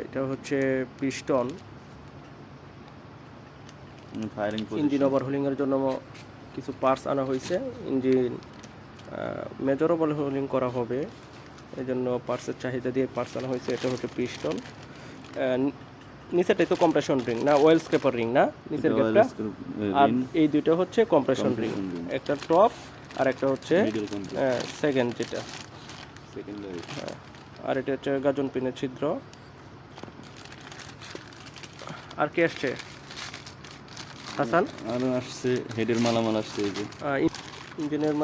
এটা হচ্ছে piston. Firing engine ওভারহোলিংয়ের জন্য কিছু পার্টস আনা হয়েছে। ইঞ্জিন মেজর ওভারহোলিং করা হবে, এই জন্য পার্টসের চাহিদা দিয়ে পার্টস আনা হয়েছে। এটা হচ্ছে পিস্টন। নিচেটাই তো কম্প্রেশন রিং না, ওয়েল স্ক্রেপার রিং না নিচের গেটটা। আর এই দুইটা হচ্ছে কম্প্রেশন রিং, একটা টপ আর একটা হচ্ছে সেকেন্ড যেটা। হ্যাঁ, আর এটা হচ্ছে গাজন পিনের ছিদ্র। আর কি আসছে হাসান? আর আসছে হেডের মালামাল আসছে। এই যে ইঞ্জিনের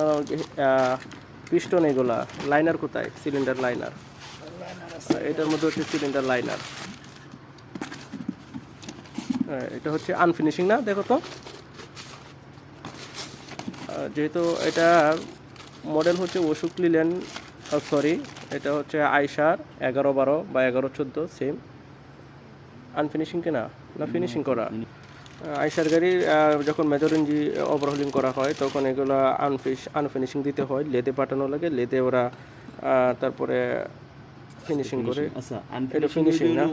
পিস্টন, এগুলা লাইনার কোথায়? Cylinder liner. এটার মধ্যে হচ্ছে সিলিন্ডার লাইনার। এটা হচ্ছে আনফিনিশিং না, দেখো তো। যেহেতু এটা মডেল হচ্ছে অশোক লিল্যান্ড, সরি এটা হচ্ছে আইসার 11-12 বা 11-14 সেম। আনফিনিশিং কিনা না ফিনিশিং করা? আইসার গাড়ি যখন মেজর ইঞ্জিন ওভারহোলিং করা হয় তখন এগুলো আনফিনিশিং দিতে হয়, লেদে পাঠানো লাগে, লেদে ওরা তারপরে ফিনিশিং করে। এটা ফিনিশিং না,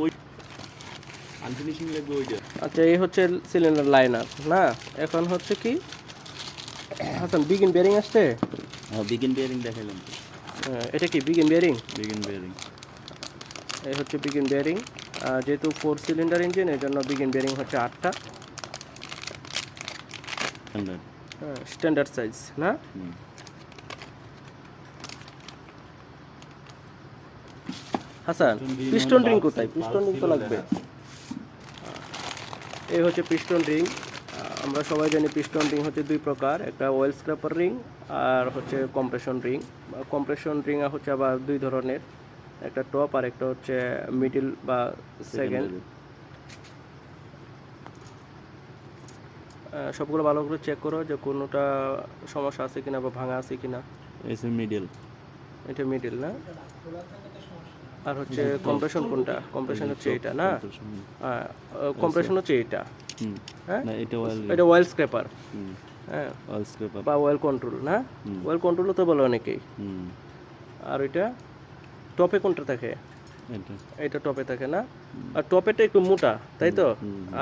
আনফিনিশিং লাগবে ওইটা। আচ্ছা এই হচ্ছে সিলিন্ডার লাইনার না। এখন হচ্ছে কি হাসান, বিগিন বেয়ারিং আসছে। হ্যাঁ, বিগিন বেয়ারিং দেখাইলাম। এটা কি বিগিন বেয়ারিং? বিগিন বেয়ারিং, এই হচ্ছে বিগিন বেয়ারিং। যেহেতু 4 সিলিন্ডার ইঞ্জিন, এই জন্য বিগিন বেয়ারিং হচ্ছে 8টা। স্ট্যান্ডার্ড সাইজ না। হাসান, পিস্টন রিং কোথায়? পিস্টন রিং তো লাগবে। এই হচ্ছে পিস্টন রিং। আমরা সবাই জানি পিস্টন রিং হচ্ছে দুই প্রকার, একটা ওয়েল স্ক্র্যাপার রিং আর হচ্ছে কম্প্রেশন রিং। কম্প্রেশন রিং হচ্ছে আবার দুই ধরনের, একটা টপ আর একটা হচ্ছে মিডল বা সেকেন্ড। সবগুলো ভালো করে চেক করো যে কোনোটা সমস্যা আছে কিনা বা ভাঙা আছে কিনা। মিডল, এটা মিডল না। আর হচ্ছে কম্প্রেশন কোনটা? কম্প্রেশন হচ্ছে এটা না, কম্প্রেশন হচ্ছে এটা। হ্যাঁ, এটা ওয়েল স্ক্র্যাপার। হ্যাঁ, ওয়েল স্ক্র্যাপার বা ওয়েল কন্ট্রোল না। ওয়েল কন্ট্রোলও তো বলে অনেকেই। আর ওইটা টপে কোনটা থাকে? এটা টপে থাকে না। আর টপেটা একটু মোটা, তাই তো।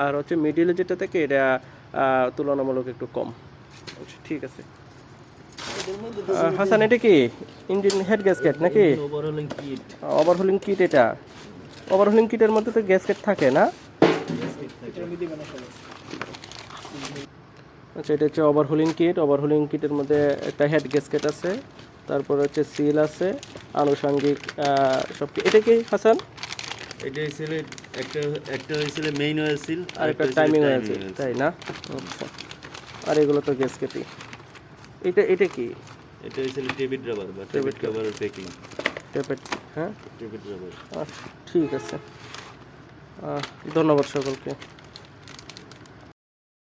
আর হচ্ছে মিডিলে যেটা থাকে এটা তুলনামূলক একটু কম। ঠিক আছে হাসান, এটা কি ইঞ্জিন হেড গ্যাসকেট নাকি ওভারহোলিং কিট? Overhauling kit. এটা ওভারহোলিং কিটের মধ্যে তো গ্যাসকেট থাকে না। আচ্ছা, এটা হচ্ছে ওভারহোলিং কিট। ওভারহোলিং কিটের মধ্যে একটা হেড গ্যাসকেট আছে, তারপর হচ্ছে সিল আছে, আনুষঙ্গিক সব। এটা কি হাসান? এটা হইছিল একটা হইছিল মেইন অয়েল সিল আর একটা টাইমিং আছে, তাই না? আচ্ছা, আর এগুলো তো গ্যাসকেটই। এটা কি? এটা হইছিল টেবিট রাবার বা টেবিট কভারের প্যাকিং। টেবিট, হ্যাঁ টেবিট রাবার। আচ্ছা ঠিক আছে, ধন্যবাদ সকলকে।